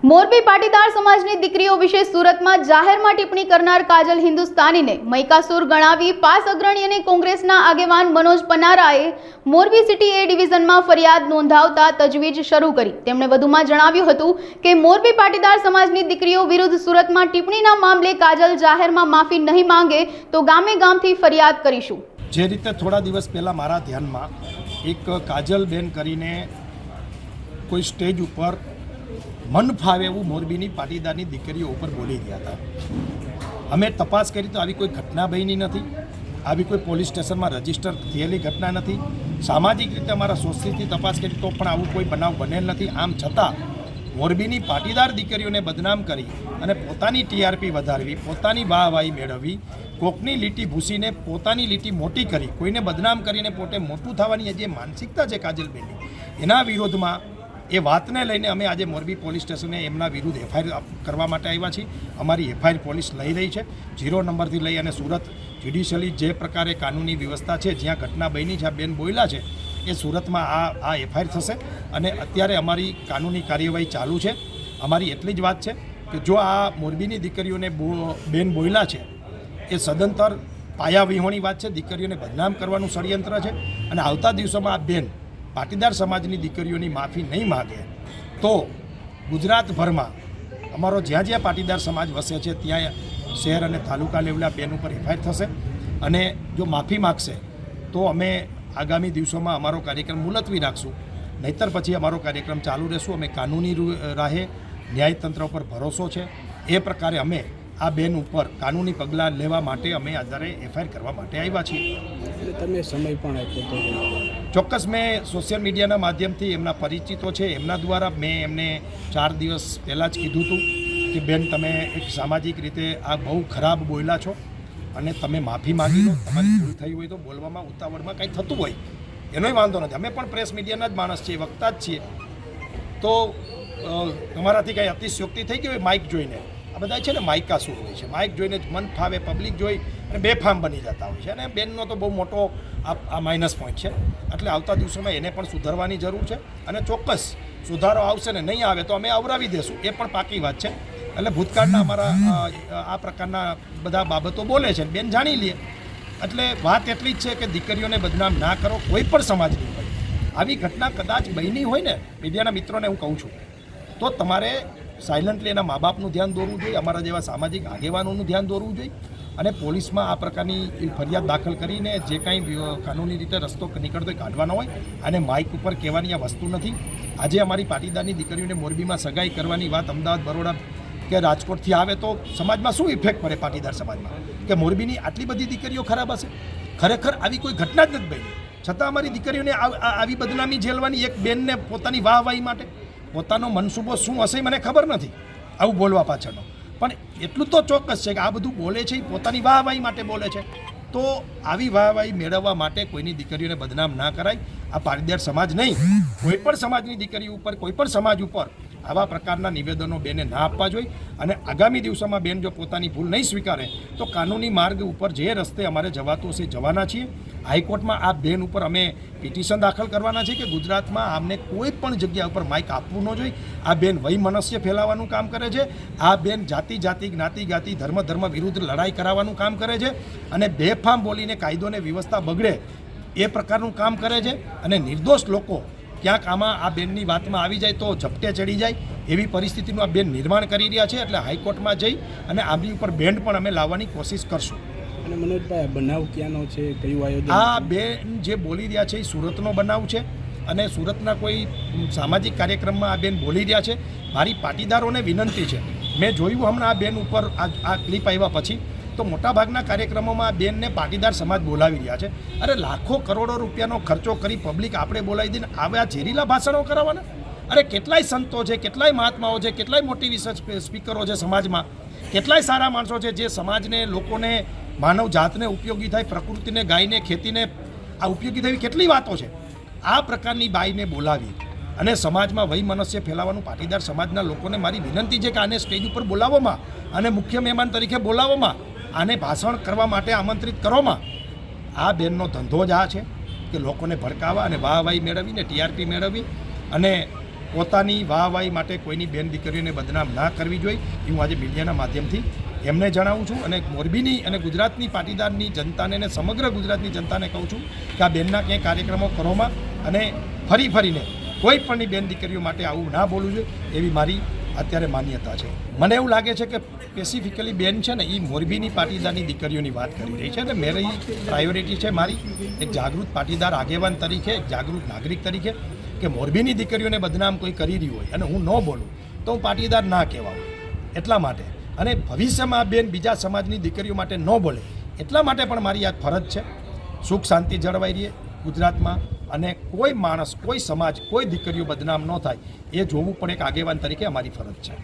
મોરબી પાટીદાર સમાજની દીકરીઓ વિશે સુરતમાં જાહેરમાં ટિપ્પણી કરનાર કાજલ હિન્દુસ્તાનીને મૈકાસુર ગણાવી પાસ અગ્રણી અને કોંગ્રેસના આગેવાન મનોજ પનારાએ મોરબી સિટી એ ડિવિઝનમાં ફરિયાદ નોંધાવતા તજવીજ શરૂ કરી। તેમણે વધુમાં જણાવ્યું હતું કે મોરબી પાટીદાર સમાજની દીકરીઓ વિરુદ્ધ સુરતમાં ટિપ્પણીના મામલે કાજલ જાહેરમાં માફી નહીં માંગે તો ગામે ગામથી ફરિયાદ કરીશું। જે રીતે થોડા દિવસ પહેલાં મારા ધ્યાનમાં એક કાજલબેન કરીને કોઈ સ્ટેજ ઉપર મન ફાવે એવું મોરબીની પાટીદારની દીકરીઓ ઉપર બોલી રહ્યા હતા। અમે તપાસ કરી તો આવી કોઈ ઘટના બની નથી, આવી કોઈ પોલીસ સ્ટેશનમાં રજીસ્ટર થયેલી ઘટના નથી। સામાજિક રીતે અમારા સોસાયટીથી તપાસ કરી તો પણ આવું કોઈ બનાવ બનેલ નથી। આમ છતાં મોરબીની પાટીદાર દીકરીઓને બદનામ કરી અને પોતાની ટીઆરપી વધારવી, પોતાની વાહવાહી મેળવવી, કોકની લીટી ભૂસીને પોતાની લીટી મોટી કરી, કોઈને બદનામ કરીને પોતે મોટું થવાની જે માનસિકતા છે કાજલબેનની, એના વિરોધમાં એ વાતને લઈને અમે આજે મોરબી પોલીસ સ્ટેશને એમના વિરુદ્ધ એફઆઈઆર કરવા માટે આવ્યા છીએ। અમારી એફઆઈઆર પોલીસ લઈ રહી છે 0 નંબરથી લઈ અને સુરત જ્યુડિશિયલી જે પ્રકારે કાનૂની વ્યવસ્થા છે, જ્યાં ઘટના બની છે, આ બેન બોયલા છે, એ સુરતમાં આ એફઆઈઆર થશે અને અત્યારે અમારી કાનૂની કાર્યવાહી ચાલુ છે। અમારી એટલી જ વાત છે કે જો આ મોરબીની દીકરીઓને બેન બોયલા છે એ સદંતર પાયાવિહોણી વાત છે, દીકરીઓને બદનામ કરવાનું ષડયંત્ર છે અને આવતા દિવસોમાં આ બેન પાટીદાર સમાજની દીકરીઓની માફી નહીં માગે તો ગુજરાતભરમાં અમારો જ્યાં જ્યાં પાટીદાર સમાજ વસે છે ત્યાં શહેર અને તાલુકા લેવલે બેન ઉપર એફઆઈઆર થશે અને જો માફી માગશે તો અમે આગામી દિવસોમાં અમારો કાર્યક્રમ મુલતવી રાખશું, નહીંતર પછી અમારો કાર્યક્રમ ચાલુ રહેશું। અમે કાનૂની રાહે ન્યાયતંત્ર ઉપર ભરોસો છે, એ પ્રકારે અમે આ બેન ઉપર કાનૂની પગલાં લેવા માટે અમે આધારે એફઆઈઆર કરવા માટે આવ્યા છીએ। તમે સમય પણ આપ્યો તો ચોક્કસ મેં સોશિયલ મીડિયાના માધ્યમથી એમના પરિચિતો છે એમના દ્વારા મેં એમને 4 દિવસ પહેલાં જ કીધું હતું કે બેન તમે એક સામાજિક રીતે આ બહુ ખરાબ બોલ્યા છો અને તમે માફી માગી લો, તમારી ભૂલ થઈ હોય તો બોલવામાં ઉતાવળમાં કંઈ થતું હોય એનોય વાંધો નથી, અમે પણ પ્રેસ મીડિયાના જ માણસ છીએ, વક્તા જ છીએ, તો તમારાથી કંઈ અતિશયોક્તિ થઈ ગઈ હોય માઇક જોઈને, આ બધા છે ને માઇકાસુર હોય છે, માઇક જોઈને મન ફાવે પબ્લિક જોઈ અને બેફામ બની જતા હોય છે અને બેનનો તો બહુ મોટો આ માઇનસ પોઈન્ટ છે। એટલે આવતા દિવસોમાં એને પણ સુધારવાની જરૂર છે અને ચોક્કસ સુધારો આવશે ને નહીં આવે તો અમે આવરાવી દેશું, એ પણ પાકી વાત છે। એટલે ભૂતકાળના અમારા આ પ્રકારના બધા બાબતો બોલે છે, બેન જાણી લે। એટલે વાત એટલી જ છે કે દીકરીઓને બદનામ ના કરો, કોઈ પણ સમાજની હોય। આવી ઘટના કદાચ બની હોય ને, મીડિયાના મિત્રોને હું કહું છું, તો તમારે સાયલન્ટલી એના મા બાપનું ધ્યાન દોરવું જોઈએ, અમારા જેવા સામાજિક આગેવાનોનું ધ્યાન દોરવું જોઈએ અને પોલીસમાં આ પ્રકારની ફરિયાદ દાખલ કરીને જે કાંઈ કાનૂની રીતે રસ્તો નીકળતો હોય કાઢવાનો હોય। અને માઇક ઉપર કહેવાની આ વસ્તુ નથી। આજે અમારી પાટીદારની દીકરીઓને મોરબીમાં સગાઈ કરવાની વાત અમદાવાદ, બરોડા કે રાજકોટથી આવે તો સમાજમાં શું ઇફેક્ટ પડે પાટીદાર સમાજમાં કે મોરબીની આટલી બધી દીકરીઓ ખરાબ હશે? ખરેખર આવી કોઈ ઘટના જ નથી બની, છતાં અમારી દીકરીઓને આવી બદનામી ઝેલવાની એક બેનને પોતાની વાહવાહી માટે પોતાનો મનસૂબો શું હશે મને ખબર નથી આવું બોલવા પાછળનો, પણ એટલું તો ચોક્કસ છે કે આ બધું બોલે છે એ પોતાની વાહવાહી માટે બોલે છે। તો આવી વાહવાહી મેળવવા માટે કોઈની દીકરીઓને બદનામ ના કરાય। આ પાટીદાર સમાજ નહીં, કોઈ પણ સમાજની દીકરી ઉપર, કોઈ પણ સમાજ ઉપર આવા પ્રકારના નિવેદનો બેને ના આપવા જોઈએ અને આગામી દિવસોમાં બેન જો પોતાની ભૂલ નહીં સ્વીકારે તો કાનૂની માર્ગ ઉપર જે રસ્તે અમારે જવાતું હશે જવાના છીએ। હાઈકોર્ટમાં આ બેન ઉપર અમે પિટિશન દાખલ કરવાના છે કે ગુજરાતમાં આમને કોઈ પણ જગ્યા ઉપર માઇક આપવું ન જોઈએ। આ બેન વૈમનસ્ય ફેલાવવાનું કામ કરે છે, આ બેન જાતિ જ્ઞાતિ ધર્મ વિરુદ્ધ લડાઈ કરાવવાનું કામ કરે છે અને બેફામ બોલીને કાયદોને વ્યવસ્થા બગડે એ પ્રકારનું કામ કરે છે અને નિર્દોષ લોકો ક્યાંક આમાં આ બેનની વાતમાં આવી જાય તો ઝપટે ચડી જાય એવી પરિસ્થિતિનું આ બેન નિર્માણ કરી રહ્યા છે। એટલે હાઈકોર્ટમાં જઈ અને આમની ઉપર બેન્ડ પણ અમે લાવવાની કોશિશ કરશું। અને મનોજભાઈ બનાવ ક્યાંનો છે, કયું આયોજન? આ બેન જે બોલી રહ્યા છે એ સુરતનો બનાવ છે અને સુરતના કોઈ સામાજિક કાર્યક્રમમાં આ બેન બોલી રહ્યા છે। મારી પાટીદારોને વિનંતી છે, મેં જોયું હમણાં આ બેન ઉપર આ ક્લિપ આવ્યા પછી તો મોટાભાગના કાર્યક્રમોમાં આ બેનને પાટીદાર સમાજ બોલાવી રહ્યા છે। અરે લાખો કરોડો રૂપિયાનો ખર્ચો કરી પબ્લિક આપણે બોલાવી દઈને આવે આ ઝેરીલા ભાષણો કરાવવાના? અરે કેટલાય સંતો છે, કેટલાય મહાત્માઓ છે, કેટલાય મોટિવેશન સ્પીકરો છે સમાજમાં, કેટલાય સારા માણસો છે જે સમાજને, લોકોને, માનવ જાતને ઉપયોગી થાય, પ્રકૃતિને, ગાયને, ખેતીને આ ઉપયોગી થાય કેટલી વાતો છે। આ પ્રકારની બાઈને બોલાવી અને સમાજમાં વૈમનસ્ય ફેલાવવાનું પાટીદાર સમાજના લોકોને મારી વિનંતી છે કે આને સ્ટેજ ઉપર બોલાવવામાં અને મુખ્ય મહેમાન તરીકે બોલાવવામાં, આને ભાષણ કરવા માટે આમંત્રિત કરવામાં। આ બેનનો ધંધો જ આ છે કે લોકોને ભડકાવવા અને વાહવાહી મેળવીને ટીઆરપી મેળવી અને પોતાની વાહવાહી માટે કોઈની બેન દીકરીઓને બદનામ ના કરવી જોઈએ એ હું આજે મીડિયાના માધ્યમથી એમને જણાવું છું. અને મોરબીની અને ગુજરાતની પાટીદારની જનતાને અને સમગ્ર ગુજરાતની જનતાને કહું છું કે આ બેનના ક્યાંય કાર્યક્રમો કરોમાં અને ફરીને કોઈ પણની બેન દીકરીઓ માટે આવું ના બોલવું જોઈએ એવી મારી અત્યારે માન્યતા છે. મને એવું લાગે છે કે સ્પેસિફિકલી બેન છે ને એ મોરબીની પાટીદારની દીકરીઓની વાત કરી રહી છે અને મારી પ્રાયોરિટી છે મારી એક જાગૃત પાટીદાર આગેવાન તરીકે, એક જાગૃત નાગરિક તરીકે કે મોરબીની દીકરીઓને બદનામ કોઈ કરી રહ્યું હોય અને હું ન બોલું તો હું પાટીદાર ના કહેવાઉં. એટલા માટે અને ભવિષ્યમાં આ બેન બીજા સમાજની દીકરીઓ માટે ન બોલે એટલા માટે પણ મારી આ ફરજ છે. સુખ શાંતિ જળવાઈ રહે ગુજરાતમાં અને કોઈ માણસ, કોઈ સમાજ, કોઈ દીકરીઓ બદનામ ન થાય એ જોવું પણ એક આગેવાન તરીકે અમારી ફરજ છે.